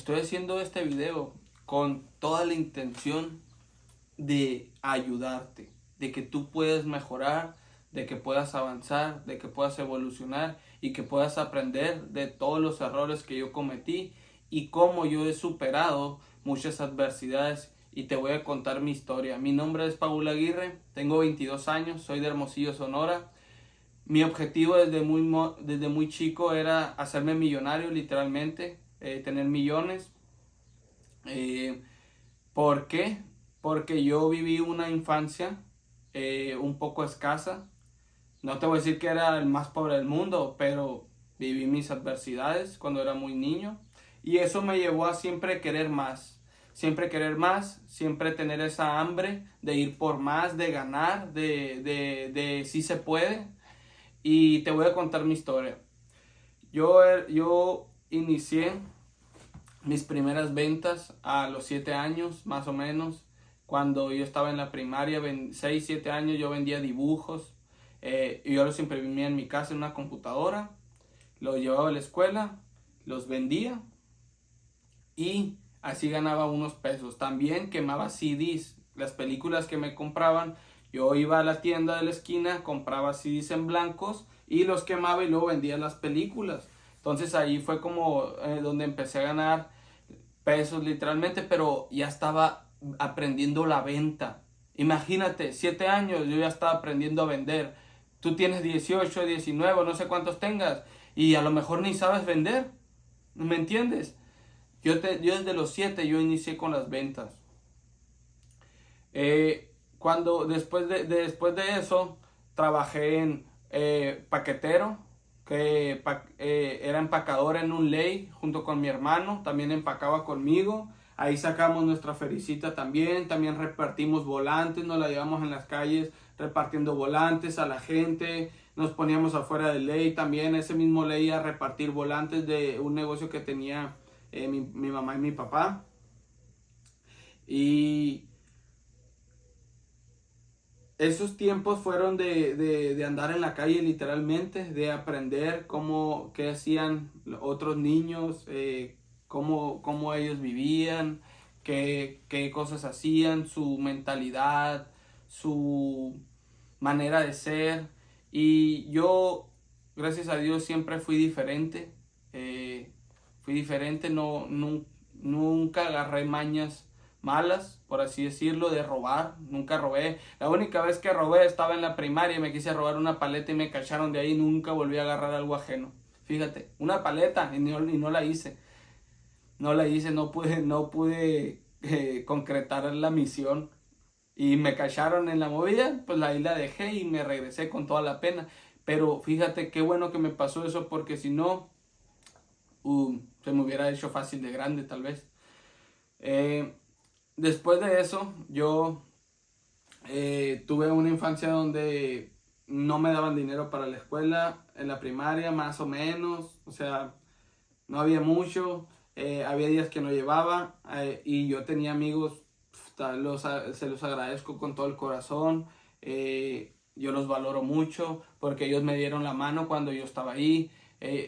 estoy haciendo este video con toda la intención de ayudarte, de que tú puedas mejorar, de que puedas avanzar, de que puedas evolucionar y que puedas aprender de todos los errores que yo cometí y cómo yo he superado muchas adversidades, y te voy a contar mi historia. Mi nombre es Paul Aguirre, tengo 22 años, soy de Hermosillo, Sonora. Mi objetivo desde muy chico era hacerme millonario, literalmente, tener millones. Eh, ¿Por qué? Porque yo viví una infancia un poco escasa. No te voy a decir que era el más pobre del mundo, pero viví mis adversidades cuando era muy niño. Y eso me llevó a siempre querer más. Siempre querer más, siempre tener esa hambre de ir por más, de ganar, de sí se puede. Y te voy a contar mi historia. Yo inicié mis primeras ventas a los 7 años, más o menos. Cuando yo estaba en la primaria, 6, 7 años, yo vendía dibujos. Y yo los imprimía en mi casa en una computadora. Los llevaba a la escuela, los vendía y así ganaba unos pesos. También quemaba CDs, las películas que me compraban. Yo iba a la tienda de la esquina, compraba CDs en blancos y los quemaba y luego vendía las películas. Entonces ahí fue como donde empecé a ganar pesos literalmente, pero ya estaba aprendiendo la venta. Imagínate, 7 años yo ya estaba aprendiendo a vender. Tú tienes 18, 19, no sé cuántos tengas, y a lo mejor ni sabes vender. ¿Me entiendes? Yo desde los 7 yo inicié con las ventas. Cuando después de eso trabajé en paquetero, que era empacador en un ley junto con mi hermano, también empacaba conmigo. Ahí sacamos nuestra fericita también repartimos volantes, nos la llevamos en las calles repartiendo volantes a la gente, nos poníamos afuera del ley también, ese mismo ley, a repartir volantes de un negocio que tenía mi mamá y mi papá. Y esos tiempos fueron de andar en la calle literalmente, de aprender qué hacían otros niños, cómo ellos vivían, qué cosas hacían, su mentalidad, su manera de ser. Y yo, gracias a Dios, siempre fui diferente. Fui diferente, nunca agarré mañas malas, por así decirlo, de robar. Nunca robé. La única vez que robé estaba en la primaria, me quise robar una paleta y me cacharon de ahí. Nunca volví a agarrar algo ajeno. Fíjate, una paleta y no la hice. No pude concretar la misión. Y me cacharon en la movida, pues ahí la dejé y me regresé con toda la pena. Pero fíjate qué bueno que me pasó eso, porque si no, se me hubiera hecho fácil de grande tal vez. Eh, Después de eso, yo tuve una infancia donde no me daban dinero para la escuela, en la primaria más o menos, o sea, no había mucho, había días que no llevaba, y yo tenía amigos, se los agradezco con todo el corazón. Yo los valoro mucho porque ellos me dieron la mano cuando yo estaba ahí.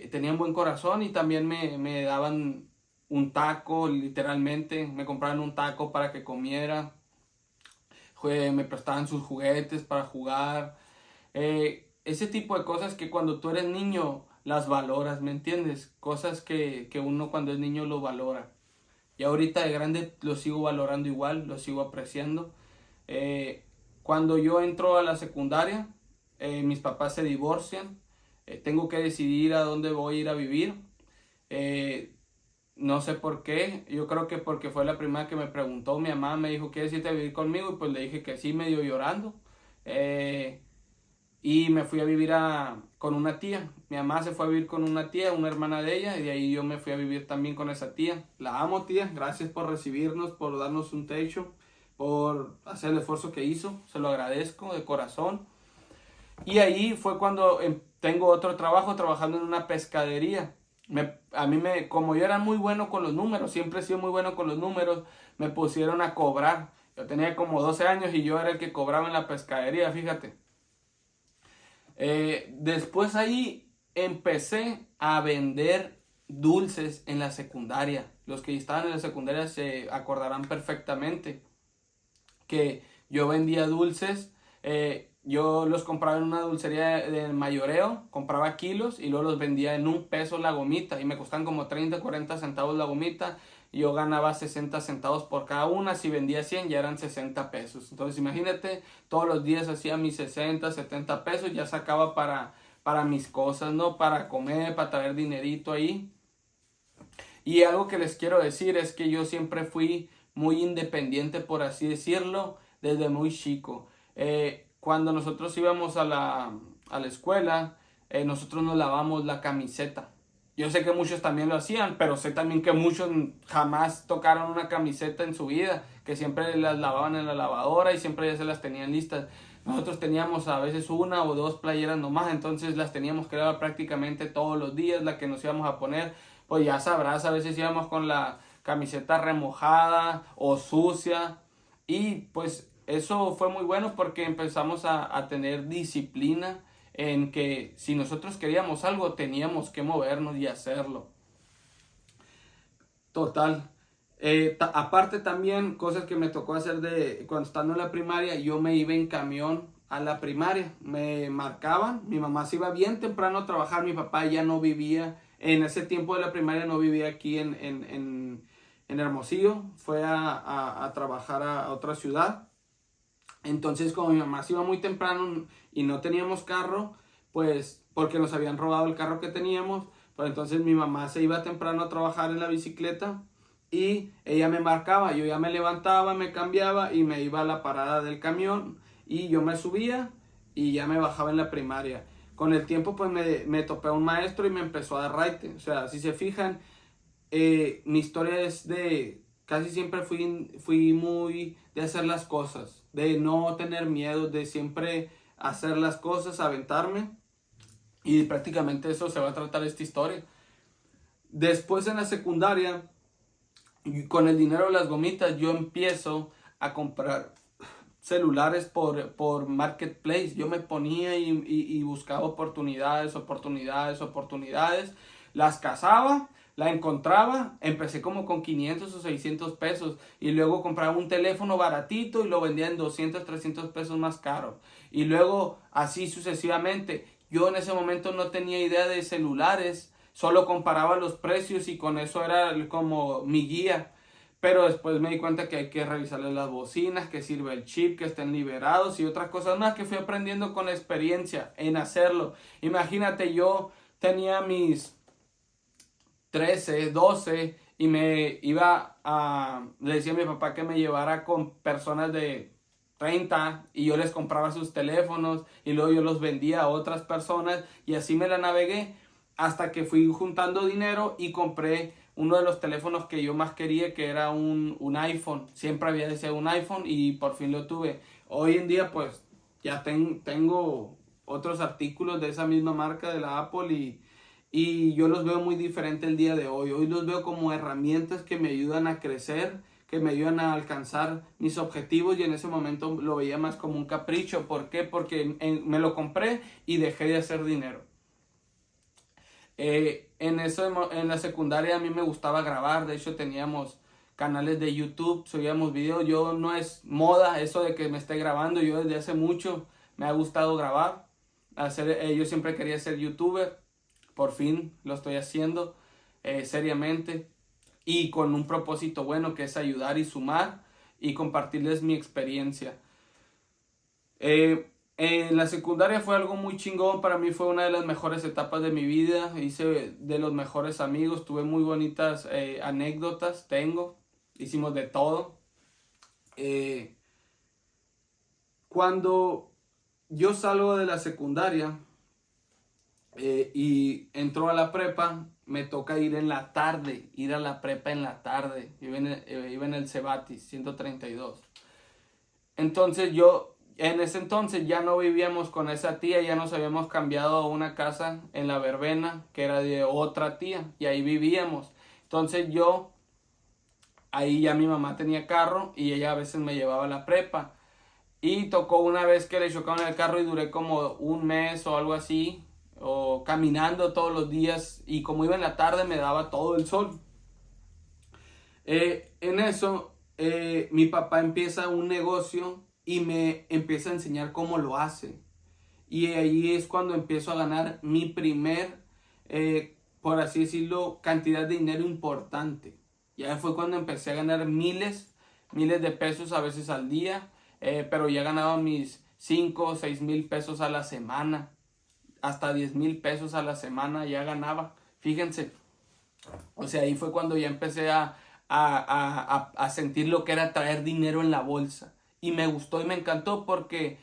Tenían buen corazón y también me daban un taco, literalmente, me compraban un taco para que comiera, me prestaban sus juguetes para jugar. Ese tipo de cosas que cuando tú eres niño las valoras, ¿me entiendes? Cosas que uno cuando es niño lo valora. Y ahorita de grande lo sigo valorando igual, lo sigo apreciando. Eh, Cuando yo entro a la secundaria, mis papás se divorcian. Tengo que decidir a dónde voy a ir a vivir. Eh, no sé por qué, yo creo que porque fue la primera que me preguntó. Mi mamá me dijo, ¿quieres irte a vivir conmigo? Y pues le dije que sí, medio llorando. Eh, y me fui a vivir con una tía. Mi mamá se fue a vivir con una tía, una hermana de ella, y de ahí yo me fui a vivir también con esa tía. La amo, tía. Gracias por recibirnos, por darnos un techo, por hacer el esfuerzo que hizo. Se lo agradezco de corazón. Y ahí fue cuando tengo otro trabajo, trabajando en una pescadería. Como yo era muy bueno con los números, siempre he sido muy bueno con los números, me pusieron a cobrar. Yo tenía como 12 años y yo era el que cobraba en la pescadería, fíjate. Después ahí empecé a vender dulces en la secundaria. Los que estaban en la secundaria se acordarán perfectamente que yo vendía dulces. Yo los compraba en una dulcería de mayoreo, compraba kilos y luego los vendía en $1 la gomita y me costaban como 30, 40 centavos la gomita y yo ganaba 60 centavos por cada una. Si vendía 100 ya eran 60 pesos. Entonces imagínate, todos los días hacía mis 60, 70 pesos, ya sacaba para mis cosas, ¿no? Para comer, para traer dinerito ahí. Y algo que les quiero decir es que yo siempre fui muy independiente, por así decirlo, desde muy chico. Cuando nosotros íbamos a la escuela, nosotros nos lavamos la camiseta. Yo sé que muchos también lo hacían, pero sé también que muchos jamás tocaron una camiseta en su vida, que siempre las lavaban en la lavadora y siempre ya se las tenían listas. Nosotros teníamos a veces una o dos playeras nomás, entonces las teníamos que lavar prácticamente todos los días, la que nos íbamos a poner. Pues ya sabrás, a veces íbamos con la camiseta remojada o sucia y pues eso fue muy bueno porque empezamos a tener disciplina en que si nosotros queríamos algo teníamos que movernos y hacerlo. Total. Aparte también, cosas que me tocó hacer de cuando estando en la primaria, yo me iba en camión a la primaria. Me marcaban, mi mamá se iba bien temprano a trabajar, mi papá ya no vivía, en ese tiempo de la primaria no vivía aquí en Hermosillo, fue a trabajar a otra ciudad. Entonces, como mi mamá se iba muy temprano y no teníamos carro, pues porque nos habían robado el carro que teníamos, pues entonces mi mamá se iba temprano a trabajar en la bicicleta y ella me marcaba, yo ya me levantaba, me cambiaba y me iba a la parada del camión y yo me subía y ya me bajaba en la primaria. Con el tiempo pues me topé a un maestro y me empezó a dar raite. O sea, si se fijan, mi historia es de, casi siempre fui muy de hacer las cosas, de no tener miedo, de siempre hacer las cosas, aventarme. Y prácticamente eso se va a tratar esta historia. Después en la secundaria, con el dinero de las gomitas, yo empiezo a comprar celulares por Marketplace. Yo me ponía y buscaba oportunidades, las cazaba, la encontraba, empecé como con 500 o 600 pesos y luego compraba un teléfono baratito y lo vendía en 200, 300 pesos más caro. Y luego así sucesivamente. Yo en ese momento no tenía idea de celulares, solo comparaba los precios y con eso era como mi guía. Pero después me di cuenta que hay que revisarles las bocinas, que sirve el chip, que estén liberados y otras cosas más que fui aprendiendo con la experiencia en hacerlo. Imagínate, yo tenía mis 13, 12 y le decía a mi papá que me llevara con personas de 30 y yo les compraba sus teléfonos y luego yo los vendía a otras personas y así me la navegué hasta que fui juntando dinero y compré uno de los teléfonos que yo más quería, que era un iPhone. Siempre había deseado un iPhone y por fin lo tuve. Hoy en día pues ya tengo otros artículos de esa misma marca de la Apple y yo los veo muy diferente el día de hoy. Hoy los veo como herramientas que me ayudan a crecer, que me ayudan a alcanzar mis objetivos y en ese momento lo veía más como un capricho. ¿Por qué? Porque me lo compré y dejé de hacer dinero. En la secundaria a mí me gustaba grabar, de hecho teníamos canales de YouTube, subíamos videos. Yo no es moda eso de que me esté grabando, yo desde hace mucho me ha gustado grabar, yo siempre quería ser youtuber, por fin lo estoy haciendo seriamente y con un propósito bueno que es ayudar y sumar y compartirles mi experiencia. En la secundaria fue algo muy chingón, para mí fue una de las mejores etapas de mi vida, hice de los mejores amigos, tuve muy bonitas anécdotas, hicimos de todo. Cuando yo salgo de la secundaria y entro a la prepa, me toca ir a la prepa en la tarde, iba en el Cebatis 132. Entonces en ese entonces ya no vivíamos con esa tía, ya nos habíamos cambiado a una casa en La Verbena, que era de otra tía, y ahí vivíamos. Entonces ahí ya mi mamá tenía carro y ella a veces me llevaba a la prepa. Y tocó una vez que le chocaron el carro y duré como un mes o algo así, o caminando todos los días, y como iba en la tarde me daba todo el sol. En eso mi papá empieza un negocio y me empieza a enseñar cómo lo hace. Y ahí es cuando empiezo a ganar mi primer, por así decirlo, cantidad de dinero importante. Ya fue cuando empecé a ganar miles de pesos a veces al día, pero ya ganaba mis 5 o 6 mil pesos a la semana, hasta 10 mil pesos a la semana ya ganaba. Fíjense, o sea, ahí fue cuando ya empecé a sentir lo que era traer dinero en la bolsa. Y me gustó y me encantó porque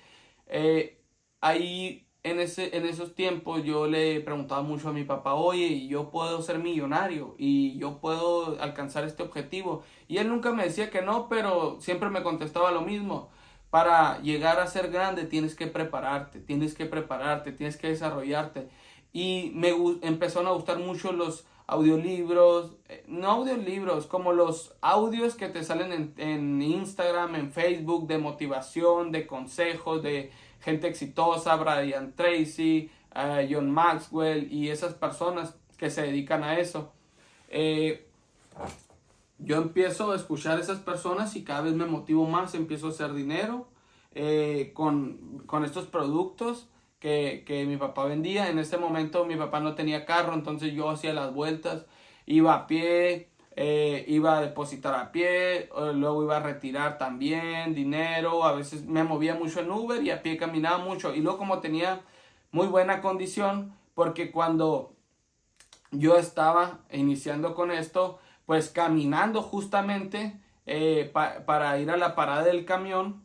ahí en esos tiempos yo le preguntaba mucho a mi papá, oye, yo puedo ser millonario y yo puedo alcanzar este objetivo. Y él nunca me decía que no, pero siempre me contestaba lo mismo. Para llegar a ser grande tienes que prepararte, tienes que desarrollarte. Y empezaron a gustar mucho los audiolibros, no audiolibros, como los audios que te salen en Instagram, en Facebook, de motivación, de consejos, de gente exitosa, Brian Tracy, John Maxwell y esas personas que se dedican a eso. Yo empiezo a escuchar a esas personas y cada vez me motivo más, empiezo a hacer dinero con estos productos que mi papá vendía. En ese momento mi papá no tenía carro, entonces yo hacía las vueltas, iba a pie, iba a depositar a pie, luego iba a retirar también dinero, a veces me movía mucho en Uber y a pie caminaba mucho. Y luego como tenía muy buena condición, porque cuando yo estaba iniciando con esto, pues caminando justamente para ir a la parada del camión,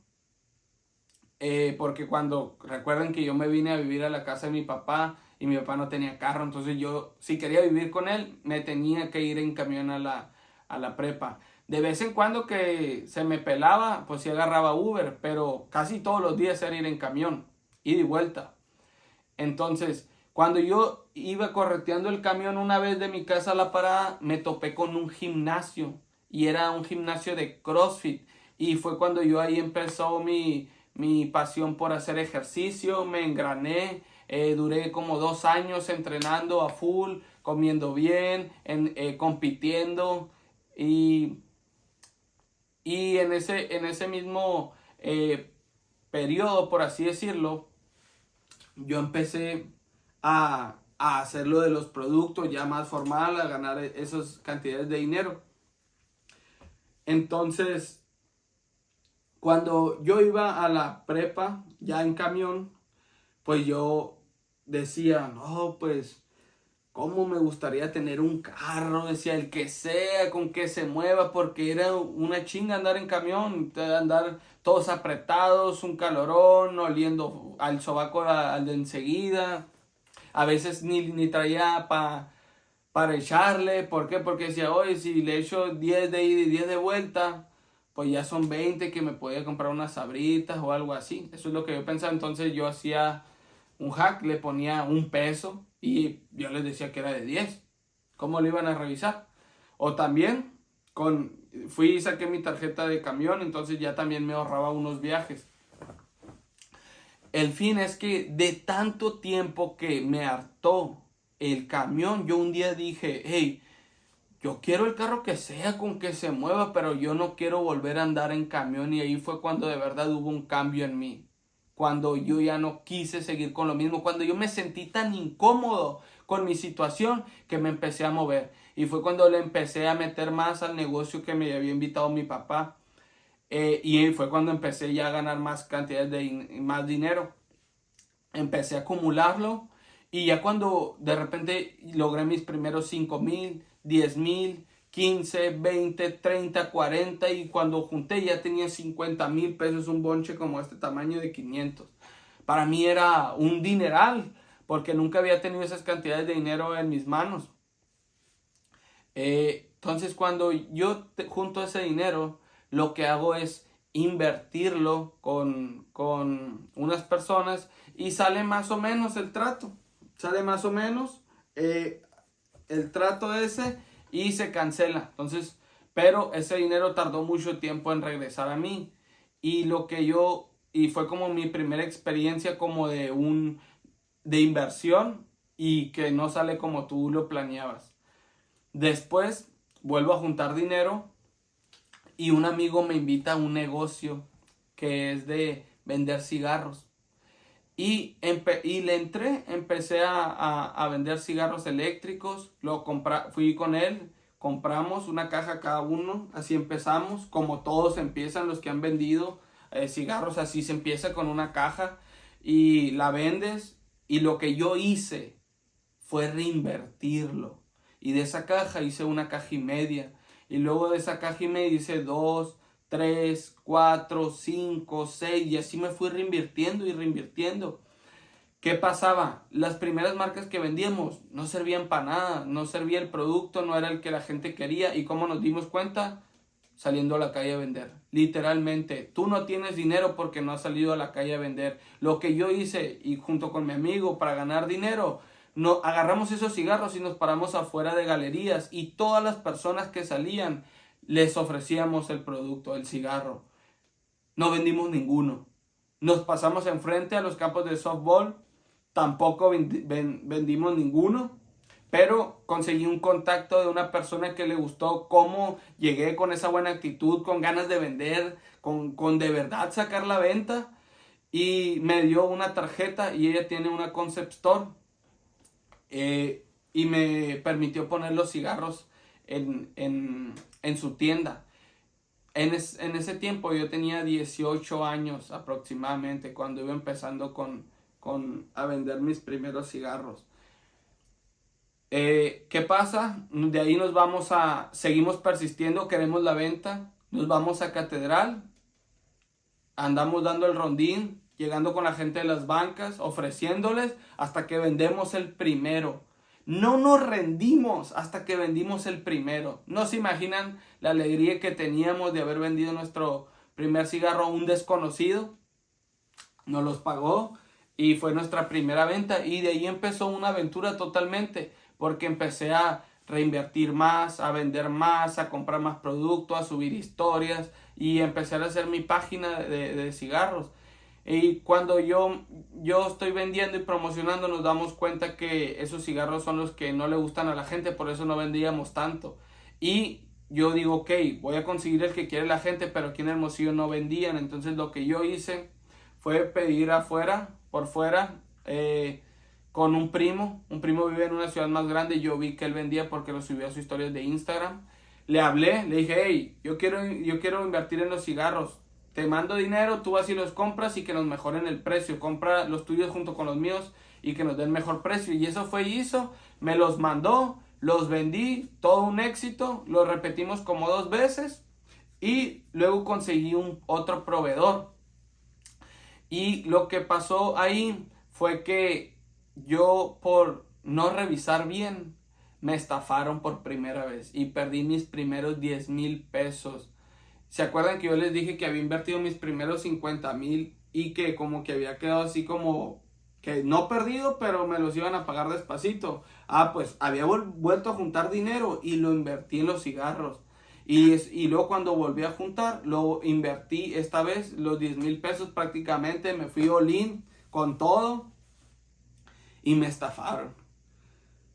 porque cuando recuerden que yo me vine a vivir a la casa de mi papá y mi papá no tenía carro, entonces yo si quería vivir con él me tenía que ir en camión a la prepa. De vez en cuando que se me pelaba, pues sí agarraba Uber, pero casi todos los días era ir en camión, ida y vuelta. Entonces, cuando yo iba correteando el camión una vez de mi casa a la parada, me topé con un gimnasio y era un gimnasio de CrossFit, y fue cuando yo ahí empezó mi pasión por hacer ejercicio, me engrané, duré como 2 años entrenando a full, comiendo bien, compitiendo y, y en ese mismo periodo, por así decirlo, yo empecé a hacer lo de los productos ya más formal, a ganar esas cantidades de dinero. Entonces, cuando yo iba a la prepa, ya en camión, pues yo decía, no, pues, ¿cómo me gustaría tener un carro? Decía, el que sea, con que se mueva, porque era una chinga andar en camión, andar todos apretados, un calorón, oliendo al sobaco al de enseguida. A veces ni traía para echarle. ¿Por qué? Porque decía, oye, si le echo 10 de ida y 10 de vuelta, pues ya son 20 que me podía comprar unas sabritas o algo así. Eso es lo que yo pensaba. Entonces yo hacía un hack, le ponía $1 y yo les decía que era de 10. ¿Cómo lo iban a revisar? O también fui y saqué mi tarjeta de camión, entonces ya también me ahorraba unos viajes. El fin es que de tanto tiempo que me hartó el camión, yo un día dije, hey, yo quiero el carro que sea, con que se mueva, pero yo no quiero volver a andar en camión. Y ahí fue cuando de verdad hubo un cambio en mí. Cuando yo ya no quise seguir con lo mismo, cuando yo me sentí tan incómodo con mi situación que me empecé a mover. Y fue cuando le empecé a meter más al negocio que me había invitado mi papá. Y fue cuando empecé ya a ganar más cantidades de más dinero. Empecé a acumularlo y ya cuando de repente logré mis primeros 5,000, 10,000, 15, 20, 30, 40, y cuando junté ya tenía 50,000 pesos, un bonche como este tamaño de 500. Para mí era un dineral porque nunca había tenido esas cantidades de dinero en mis manos. Entonces cuando yo junto ese dinero, lo que hago es invertirlo con unas personas y sale más o menos el trato. Sale más o menos el trato ese y se cancela. Entonces, pero ese dinero tardó mucho tiempo en regresar a mí. Y fue como mi primera experiencia como de inversión. y que no sale como tú lo planeabas. Después vuelvo a juntar dinero y un amigo me invita a un negocio que es de vender cigarros. Y le entré, empecé a vender cigarros eléctricos, fui con él, compramos una caja cada uno, así empezamos, como todos empiezan los que han vendido cigarros, así se empieza con una caja y la vendes, y lo que yo hice fue reinvertirlo, y de esa caja hice una caja y media, y luego de esa caja y media hice 2, 3, 4, 5, 6, y así me fui reinvirtiendo y reinvirtiendo. ¿Qué pasaba? Las primeras marcas que vendíamos no servían para nada, no servía el producto, no era el que la gente quería. ¿Y cómo nos dimos cuenta? Saliendo a la calle a vender. Literalmente, tú no tienes dinero porque no has salido a la calle a vender. Lo que yo hice, y junto con mi amigo, para ganar dinero, no, agarramos esos cigarros y nos paramos afuera de galerías, y todas las personas que salían les ofrecíamos el producto, el cigarro. No vendimos ninguno. Nos pasamos enfrente a los campos de softball, tampoco vendimos ninguno, pero conseguí un contacto de una persona que le gustó cómo llegué con esa buena actitud, con ganas de vender, con de verdad sacar la venta, y me dio una tarjeta, y ella tiene una concept store, y me permitió poner los cigarros en su tienda. En ese tiempo yo tenía 18 años aproximadamente, cuando iba empezando a vender mis primeros cigarros. ¿Qué pasa? De ahí seguimos persistiendo, queremos la venta, nos vamos a Catedral, andamos dando el rondín, llegando con la gente de las bancas, ofreciéndoles hasta que vendemos el primero. No nos rendimos hasta que vendimos el primero. No se imaginan la alegría que teníamos de haber vendido nuestro primer cigarro a un desconocido. Nos los pagó y fue nuestra primera venta, y de ahí empezó una aventura totalmente, porque empecé a reinvertir más, a vender más, a comprar más producto, a subir historias, y empecé a hacer mi página de cigarros. Y cuando yo estoy vendiendo y promocionando, nos damos cuenta que esos cigarros son los que no le gustan a la gente, por eso no vendíamos tanto. Y yo digo, ok, voy a conseguir el que quiere la gente, pero aquí en Hermosillo no vendían. Entonces lo que yo hice fue pedir por fuera, con un primo. Un primo vive en una ciudad más grande, yo vi que él vendía porque lo subía a sus historias de Instagram. Le hablé, le dije, hey, yo quiero invertir en los cigarros. Te mando dinero, tú vas y los compras, y que nos mejoren el precio. Compra los tuyos junto con los míos y que nos den mejor precio. Y eso fue y hizo. Me los mandó, los vendí, todo un éxito. Lo repetimos como 2 veces. Y luego conseguí otro proveedor. Y lo que pasó ahí fue que yo, por no revisar bien, me estafaron por primera vez. Y perdí mis primeros 10,000 pesos. ¿Se acuerdan que yo les dije que había invertido mis primeros 50,000 y que como que había quedado así como que no perdido, pero me los iban a pagar despacito? Pues había vuelto a juntar dinero y lo invertí en los cigarros. Y luego cuando volví a juntar, lo invertí esta vez, los 10,000 pesos prácticamente, me fui all in con todo y me estafaron.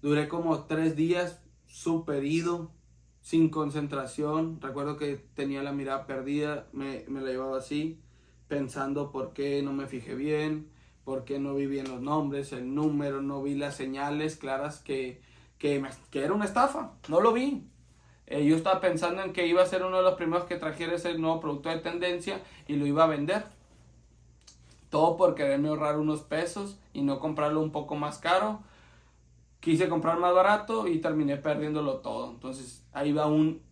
Duré como 3 días súper ido, sin concentración. Recuerdo que tenía la mirada perdida, me la llevaba así, pensando por qué no me fijé bien, por qué no vi bien los nombres, el número, no vi las señales claras que era una estafa, no lo vi. Yo estaba pensando en que iba a ser uno de los primeros que trajera ese nuevo producto de tendencia y lo iba a vender. Todo por quererme ahorrar unos pesos y no comprarlo un poco más caro. Quise comprar más barato y terminé perdiéndolo todo. Entonces ahí va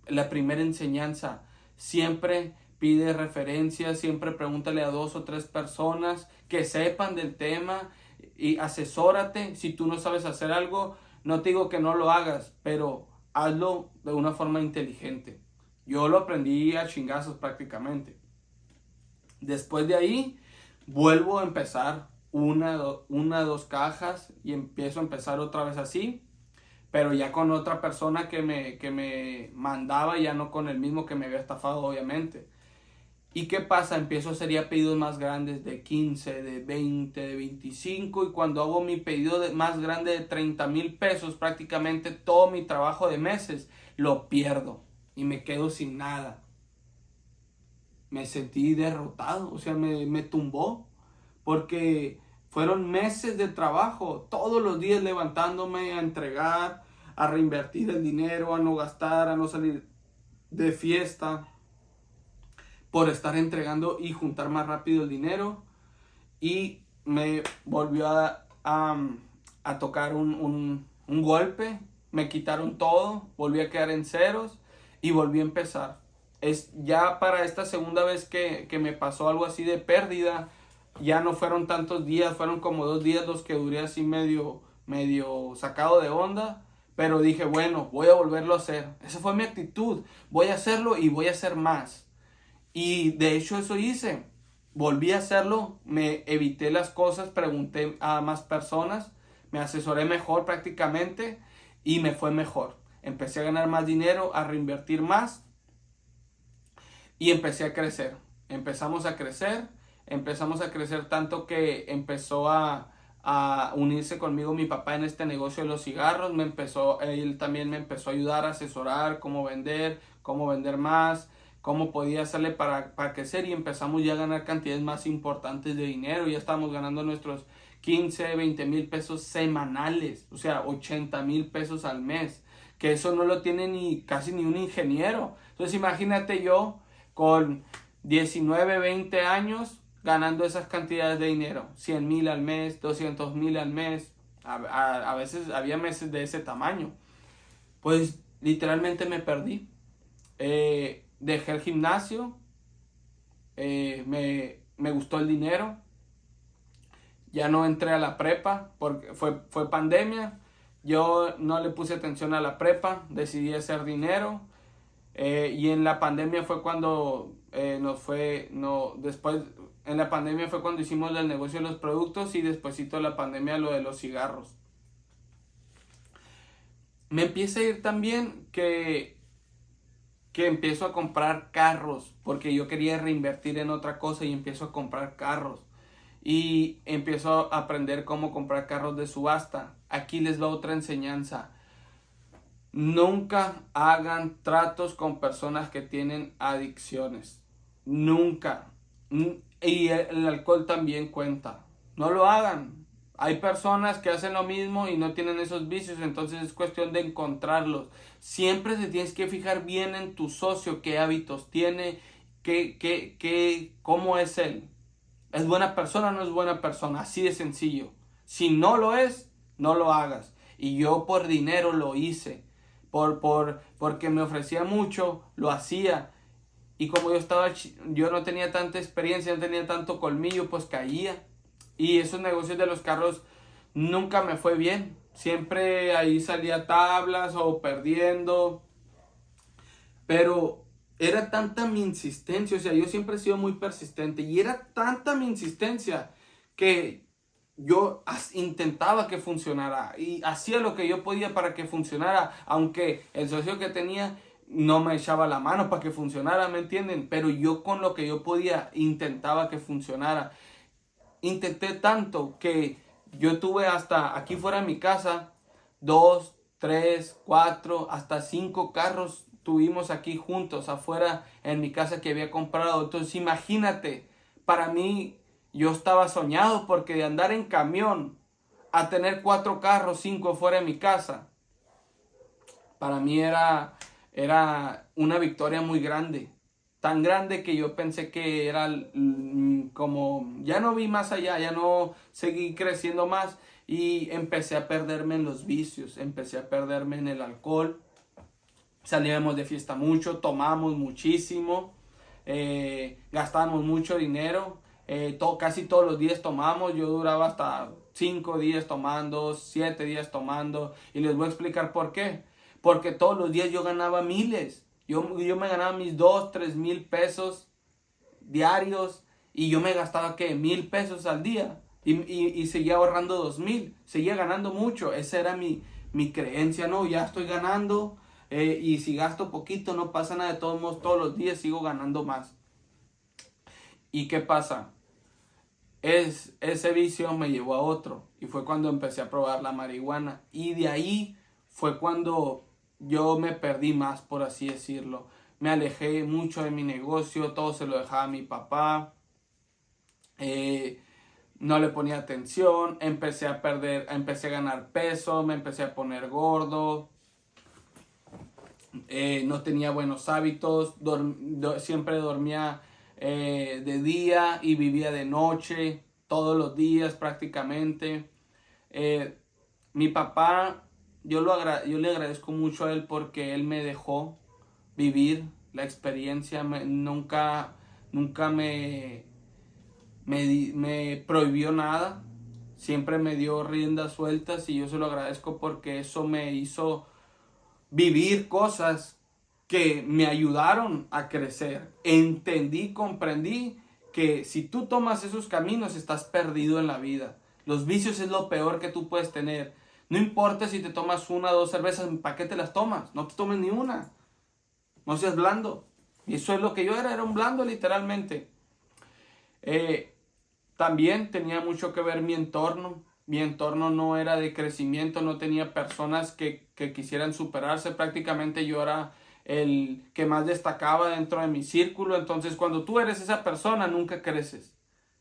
la primera enseñanza. Siempre pide referencias, siempre pregúntale a 2 o 3 personas que sepan del tema y asesórate. Si tú no sabes hacer algo, no te digo que no lo hagas, pero hazlo de una forma inteligente. Yo lo aprendí a chingazos prácticamente. Después de ahí, vuelvo a empezar una, 2 cajas y empiezo a empezar otra vez así, pero ya con otra persona que me mandaba, ya no con el mismo que me había estafado, obviamente. ¿Y qué pasa? Empiezo a hacer ya pedidos más grandes de 15, de 20, de 25 y cuando hago mi pedido más grande de 30,000 pesos, prácticamente todo mi trabajo de meses lo pierdo y me quedo sin nada. Me sentí derrotado, o sea, me tumbó porque fueron meses de trabajo, todos los días levantándome a entregar, a reinvertir el dinero, a no gastar, a no salir de fiesta por estar entregando y juntar más rápido el dinero. Y me volvió a tocar un golpe, me quitaron todo, volví a quedar en ceros y volví a empezar. Es ya para esta segunda vez que me pasó algo así de pérdida, ya no fueron tantos días, fueron como 2 días los que duré así medio sacado de onda. Pero dije, bueno, voy a volverlo a hacer. Esa fue mi actitud. Voy a hacerlo y voy a hacer más. Y de hecho eso hice. Volví a hacerlo, me evité las cosas, pregunté a más personas, me asesoré mejor prácticamente y me fue mejor. Empecé a ganar más dinero, a reinvertir más y empecé a crecer. Empezamos a crecer tanto que empezó a unirse conmigo mi papá en este negocio de los cigarros. Él también me empezó a ayudar a asesorar cómo vender más, cómo podía hacerle para crecer y empezamos ya a ganar cantidades más importantes de dinero. Ya estamos ganando nuestros 15, 20 mil pesos semanales, o sea, 80,000 pesos al mes, que eso no lo tiene casi ni un ingeniero. Entonces imagínate yo con 19, 20 años ganando esas cantidades de dinero, 100,000 al mes, 200,000 al mes, a veces había meses de ese tamaño. Pues literalmente me perdí. Dejé el gimnasio, me gustó el dinero, ya no entré a la prepa porque fue pandemia, yo no le puse atención a la prepa, decidí hacer dinero. Y en la pandemia fue cuando en la pandemia fue cuando hicimos el negocio de los productos y despuesito de la pandemia lo de los cigarros. Me empieza a ir también que empiezo a comprar carros porque yo quería reinvertir en otra cosa y empiezo a comprar carros. Y empiezo a aprender cómo comprar carros de subasta. Aquí les va otra enseñanza. Nunca hagan tratos con personas que tienen adicciones. Nunca. Y el alcohol también cuenta. No lo hagan. Hay personas que hacen lo mismo y no tienen esos vicios, entonces es cuestión de encontrarlos. Siempre te tienes que fijar bien en tu socio, qué hábitos tiene, cómo es él. ¿Es buena persona o no es buena persona? Así de sencillo. Si no lo es, no lo hagas. Y yo por dinero lo hice. Porque me ofrecía mucho, lo hacía. Y como yo no tenía tanta experiencia, no tenía tanto colmillo, pues caía. Y esos negocios de los carros nunca me fue bien. Siempre ahí salía tablas o perdiendo. Pero era tanta mi insistencia, o sea, yo siempre he sido muy persistente. Y era tanta mi insistencia que yo intentaba que funcionara y hacía lo que yo podía para que funcionara, aunque el socio que tenía no me echaba la mano para que funcionara, ¿me entienden? Pero yo con lo que yo podía intentaba que funcionara. Intenté tanto que yo tuve hasta aquí fuera de mi casa 2, 3, 4, hasta 5 carros tuvimos aquí juntos afuera en mi casa que había comprado. Entonces imagínate, para mí yo estaba soñado porque de andar en camión a tener 4 carros, 5 fuera de mi casa, para mí era una victoria muy grande. Tan grande que yo pensé que era como, ya no vi más allá, ya no seguí creciendo más y empecé a perderme en los vicios, empecé a perderme en el alcohol. Salíamos de fiesta mucho, tomamos muchísimo, gastábamos mucho dinero. Casi todos los días tomamos, yo duraba hasta 5 días tomando, 7 días tomando y les voy a explicar por qué. Porque todos los días yo ganaba miles, yo me ganaba mis 2, 3 mil pesos diarios y yo me gastaba ¿qué? 1,000 pesos al día y seguía ahorrando 2,000, seguía ganando mucho. Esa era mi creencia, no, ya estoy ganando y si gasto poquito no pasa nada, de todos modos todos los días sigo ganando más. ¿Y qué pasa? Ese vicio me llevó a otro y fue cuando empecé a probar la marihuana y de ahí fue cuando yo me perdí más, por así decirlo. Me alejé mucho de mi negocio, todo se lo dejaba a mi papá, eh, no le ponía atención, empecé a ganar peso, me empecé a poner gordo, no tenía buenos hábitos, siempre dormía de día y vivía de noche, todos los días prácticamente. Eh, Mi papá, yo le agradezco mucho a él porque él me dejó vivir la experiencia, nunca me prohibió nada, siempre me dio riendas sueltas y yo se lo agradezco porque eso me hizo vivir cosas que me ayudaron a crecer. Comprendí que si tú tomas esos caminos estás perdido en la vida. Los vicios es lo peor que tú puedes tener. No importa si te tomas 1 o 2 cervezas, ¿para qué te las tomas? No te tomes ni una. No seas blando. Y eso es lo que yo era un blando literalmente. También tenía mucho que ver mi entorno. Mi entorno no era de crecimiento, no tenía personas que quisieran superarse. Prácticamente yo era el que más destacaba dentro de mi círculo. Entonces, cuando tú eres esa persona, nunca creces.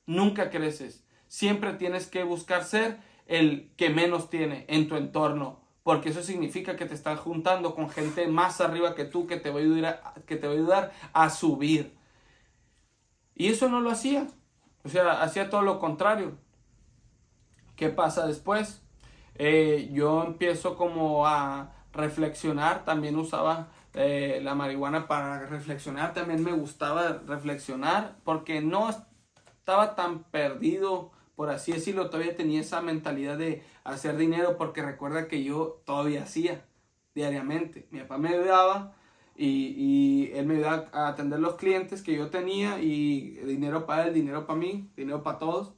Nunca creces. Siempre tienes que buscar ser el que menos tiene en tu entorno. Porque eso significa que te estás juntando con gente más arriba que tú que te va a ayudar a subir. Y eso no lo hacía. O sea, hacía todo lo contrario. ¿Qué pasa después? Yo empiezo como a reflexionar. También usaba la marihuana para reflexionar. También me gustaba reflexionar porque no estaba tan perdido, por así decirlo. Todavía tenía esa mentalidad de hacer dinero porque recuerda que yo todavía hacía diariamente. Mi papá me ayudaba y él me ayudaba a atender los clientes que yo tenía y dinero para él, dinero para mí, dinero para todos.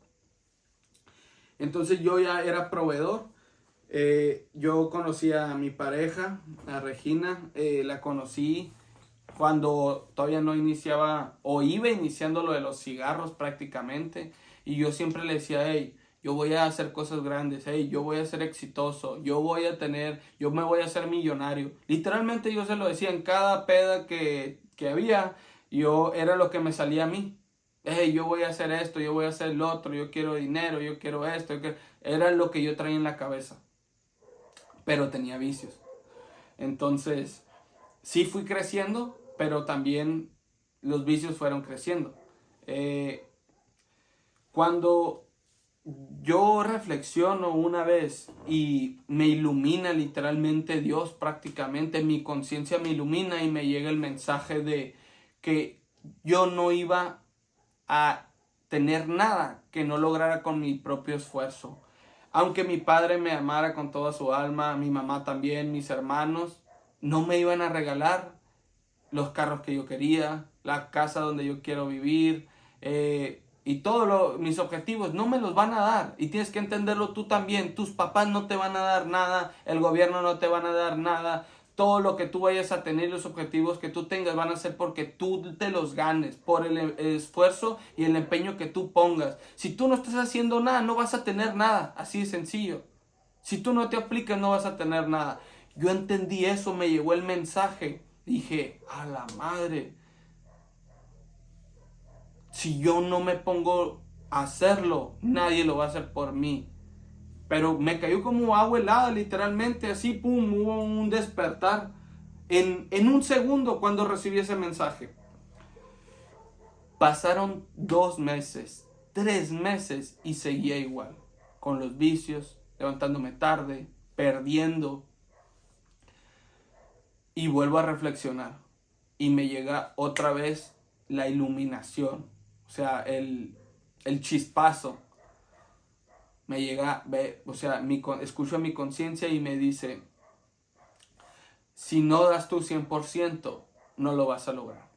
Entonces yo ya era proveedor. Yo conocí a mi pareja, a Regina. La conocí cuando todavía no iniciaba o iba iniciando lo de los cigarros prácticamente. Y yo siempre le decía, hey, yo voy a hacer cosas grandes, hey, yo voy a ser exitoso, yo me voy a hacer millonario. Literalmente yo se lo decía en cada peda que había, era lo que me salía a mí. Hey, yo voy a hacer esto, yo voy a hacer lo otro, yo quiero dinero, yo quiero esto. Era lo que yo traía en la cabeza, pero tenía vicios. Entonces, sí fui creciendo, pero también los vicios fueron creciendo. Cuando yo reflexiono una vez y me ilumina literalmente Dios prácticamente, mi conciencia me ilumina y me llega el mensaje de que yo no iba a tener nada que no lograra con mi propio esfuerzo. Aunque mi padre me amara con toda su alma, mi mamá también, mis hermanos, no me iban a regalar los carros que yo quería, la casa donde yo quiero vivir, y todos mis objetivos no me los van a dar. Y tienes que entenderlo tú también. Tus papás no te van a dar nada, el gobierno no te van a dar nada. Todo lo que tú vayas a tener, los objetivos que tú tengas van a ser porque tú te los ganes, por el esfuerzo y el empeño que tú pongas. Si tú no estás haciendo nada, no vas a tener nada, así de sencillo. Si tú no te aplicas, no vas a tener nada. Yo entendí eso, me llegó el mensaje. Dije, a la madre, si yo no me pongo a hacerlo, nadie lo va a hacer por mí. Pero me cayó como agua helada, literalmente, así, pum, hubo un despertar en un segundo cuando recibí ese mensaje. Pasaron 2 meses, 3 meses y seguía igual, con los vicios, levantándome tarde, perdiendo. Y vuelvo a reflexionar y me llega otra vez la iluminación, o sea, el chispazo. Me llega, o sea, escucho a mi conciencia y me dice, si no das tu 100%, no lo vas a lograr.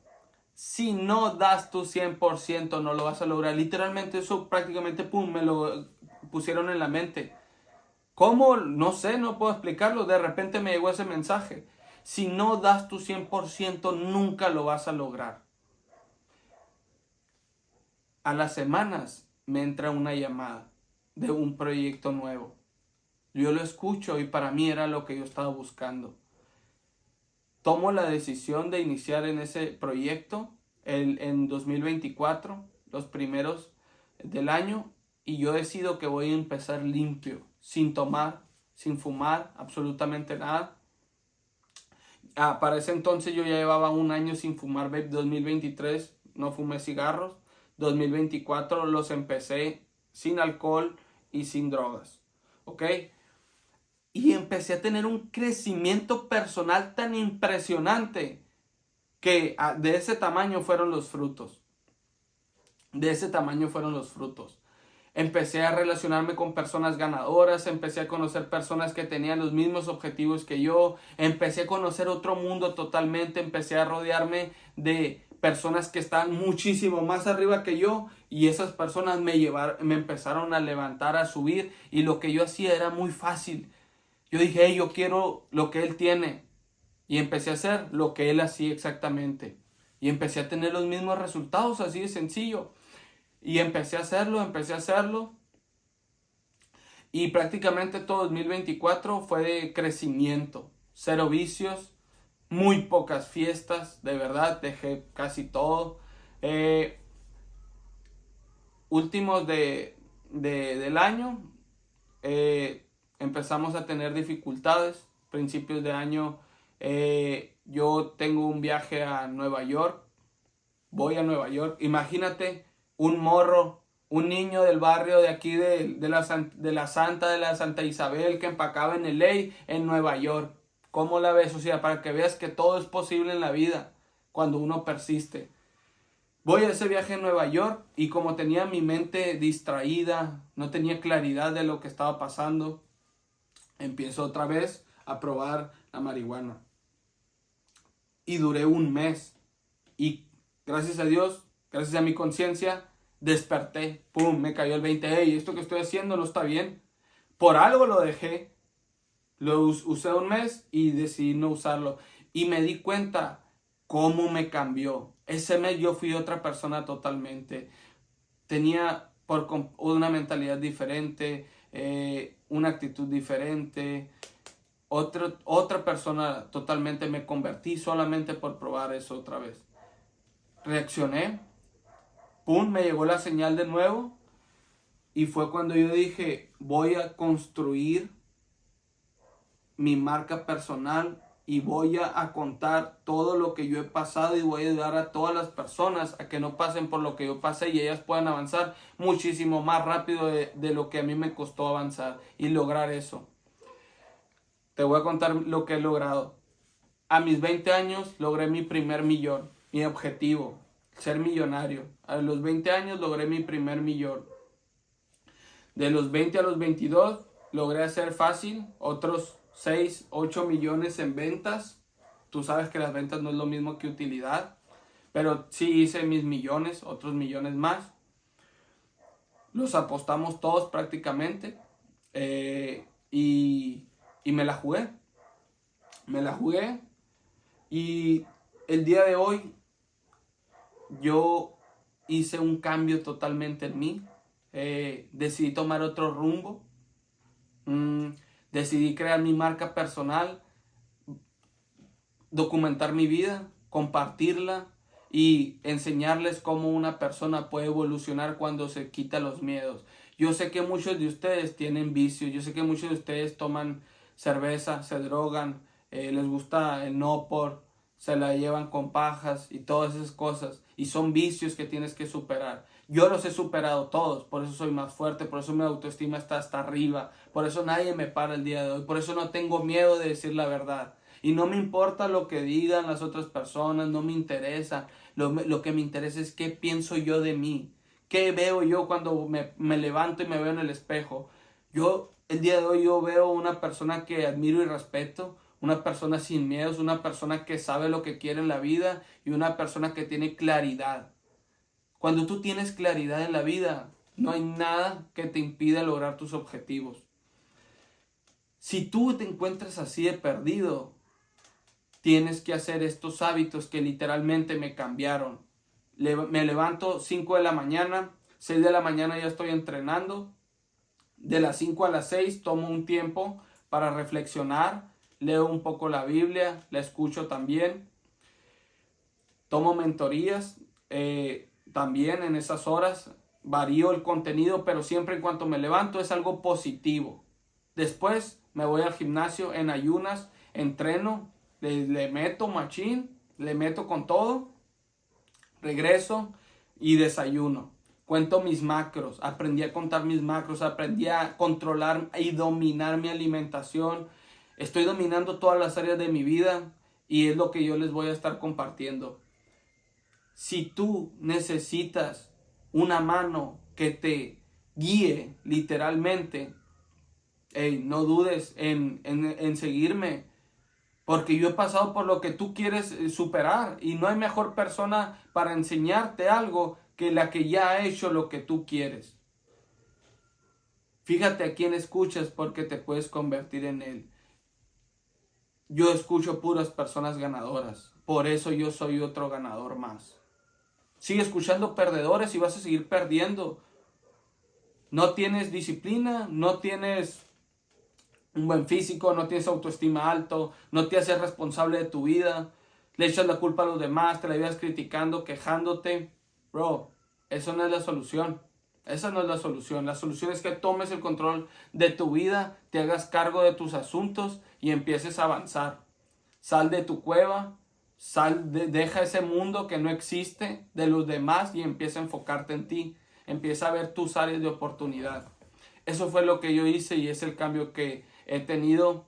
Si no das tu 100%, no lo vas a lograr. Literalmente eso prácticamente, pum, me lo pusieron en la mente. ¿Cómo? No sé, no puedo explicarlo. De repente me llegó ese mensaje. Si no das tu 100%, nunca lo vas a lograr. a las semanas me entra una llamada de un proyecto nuevo. Yo lo escucho y para mí era lo que yo estaba buscando. Tomo la decisión de iniciar en ese proyecto en 2024, los primeros del año, y yo decido que voy a empezar limpio, sin tomar, sin fumar, absolutamente nada. Para ese entonces yo ya llevaba un año sin fumar vape. 2023 no fumé cigarros. 2024 los empecé sin alcohol y sin drogas. ¿Ok? Y empecé a tener un crecimiento personal tan impresionante que de ese tamaño fueron los frutos. De ese tamaño fueron los frutos. Empecé a relacionarme con personas ganadoras, empecé a conocer personas que tenían los mismos objetivos que yo, empecé a conocer otro mundo totalmente, empecé a rodearme de personas que están muchísimo más arriba que yo y esas personas me empezaron a levantar, a subir, y lo que yo hacía era muy fácil. Yo dije, hey, yo quiero lo que él tiene, y empecé a hacer lo que él hacía exactamente y empecé a tener los mismos resultados, así de sencillo. Y empecé a hacerlo. Y prácticamente todo 2024 fue de crecimiento. Cero vicios, muy pocas fiestas, de verdad, dejé casi todo. Últimos del año, empezamos a tener dificultades. Principios de año, yo tengo un viaje a Nueva York. Voy a Nueva York. Imagínate un morro, un niño del barrio de aquí de la Santa Isabel, que empacaba en LA, en Nueva York. ¿Cómo la ves? O sea, para que veas que todo es posible en la vida cuando uno persiste. Voy a ese viaje a Nueva York y como tenía mi mente distraída, no tenía claridad de lo que estaba pasando, empiezo otra vez a probar la marihuana. Y duré un mes. Y gracias a Dios, gracias a mi conciencia, desperté. ¡Pum! Me cayó el 20. ¡Ey! Esto que estoy haciendo no está bien. Por algo lo dejé. Lo usé un mes y decidí no usarlo. Y me di cuenta cómo me cambió. Ese mes yo fui otra persona totalmente. Tenía una mentalidad diferente, una actitud diferente. Otra persona totalmente. Me convertí solamente por probar eso otra vez. Reaccioné, pum, me llegó la señal de nuevo y fue cuando yo dije, voy a construir mi marca personal y voy a contar todo lo que yo he pasado y voy a ayudar a todas las personas a que no pasen por lo que yo pasé y ellas puedan avanzar muchísimo más rápido de lo que a mí me costó avanzar y lograr eso. Te voy a contar lo que he logrado. A mis 20 años logré mi primer millón. Mi objetivo, ser millonario. A los 20 años logré mi primer millón. De los 20 a los 22 logré hacer fácil otros 6, 8 millones en ventas. Tú sabes que las ventas no es lo mismo que utilidad. Pero sí hice mis millones, otros millones más. Los apostamos todos prácticamente. Y me la jugué. Me la jugué. Y el día de hoy yo hice un cambio totalmente en mí. Decidí tomar otro rumbo. Decidí crear mi marca personal, documentar mi vida, compartirla y enseñarles cómo una persona puede evolucionar cuando se quita los miedos. Yo sé que muchos de ustedes tienen vicios, yo sé que muchos de ustedes toman cerveza, se drogan, les gusta el no-por, se la llevan con pajas y todas esas cosas. Y son vicios que tienes que superar. Yo los he superado todos, por eso soy más fuerte, por eso mi autoestima está hasta arriba, por eso nadie me para el día de hoy, por eso no tengo miedo de decir la verdad. Y no me importa lo que digan las otras personas, no me interesa. Lo que me interesa es qué pienso yo de mí. ¿Qué veo yo cuando me levanto y me veo en el espejo? El día de hoy yo veo una persona que admiro y respeto, una persona sin miedos, una persona que sabe lo que quiere en la vida y una persona que tiene claridad. Cuando tú tienes claridad en la vida, no hay nada que te impida lograr tus objetivos. Si tú te encuentras así de perdido, tienes que hacer estos hábitos que literalmente me cambiaron. Me levanto 5 de la mañana, 6 de la mañana ya estoy entrenando. De las 5 a las 6 tomo un tiempo para reflexionar, leo un poco la Biblia, la escucho también. Tomo mentorías también en esas horas. Varío el contenido, pero siempre en cuanto me levanto es algo positivo. Después me voy al gimnasio en ayunas, entreno, le meto machín, le meto con todo. Regreso y desayuno. Cuento mis macros, aprendí a contar mis macros, aprendí a controlar y dominar mi alimentación. Estoy dominando todas las áreas de mi vida y es lo que yo les voy a estar compartiendo. Si tú necesitas una mano que te guíe literalmente, hey, no dudes en seguirme, porque yo he pasado por lo que tú quieres superar y no hay mejor persona para enseñarte algo que la que ya ha hecho lo que tú quieres. Fíjate a quién escuchas porque te puedes convertir en él. Yo escucho puras personas ganadoras, por eso yo soy otro ganador más. Sigue escuchando perdedores y vas a seguir perdiendo. No tienes disciplina, no tienes un buen físico, no tienes autoestima alto, no te haces responsable de tu vida, le echas la culpa a los demás, te la vives criticando, quejándote. Bro, eso no es la solución. Esa no es la solución. La solución es que tomes el control de tu vida, te hagas cargo de tus asuntos y empieces a avanzar. Sal de tu cueva, deja ese mundo que no existe de los demás y empieza a enfocarte en ti. Empieza a ver tus áreas de oportunidad. Eso fue lo que yo hice y es el cambio que he tenido.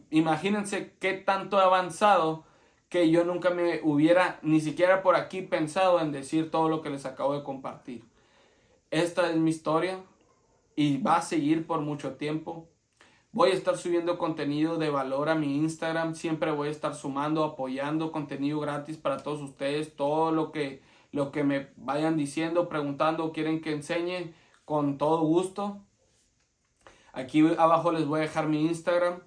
Imagínense qué tanto he avanzado que yo nunca me hubiera ni siquiera por aquí pensado en decir todo lo que les acabo de compartir. Esta es mi historia y va a seguir por mucho tiempo. Voy a estar subiendo contenido de valor a mi Instagram. Siempre voy a estar sumando, apoyando contenido gratis para todos ustedes. Todo lo que me vayan diciendo, preguntando, quieren que enseñe, con todo gusto. Aquí abajo les voy a dejar mi Instagram.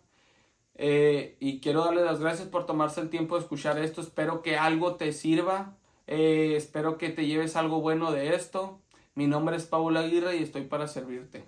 Y quiero darles las gracias por tomarse el tiempo de escuchar esto. Espero que algo te sirva. Espero que te lleves algo bueno de esto. Mi nombre es Paul Aguirre y estoy para servirte.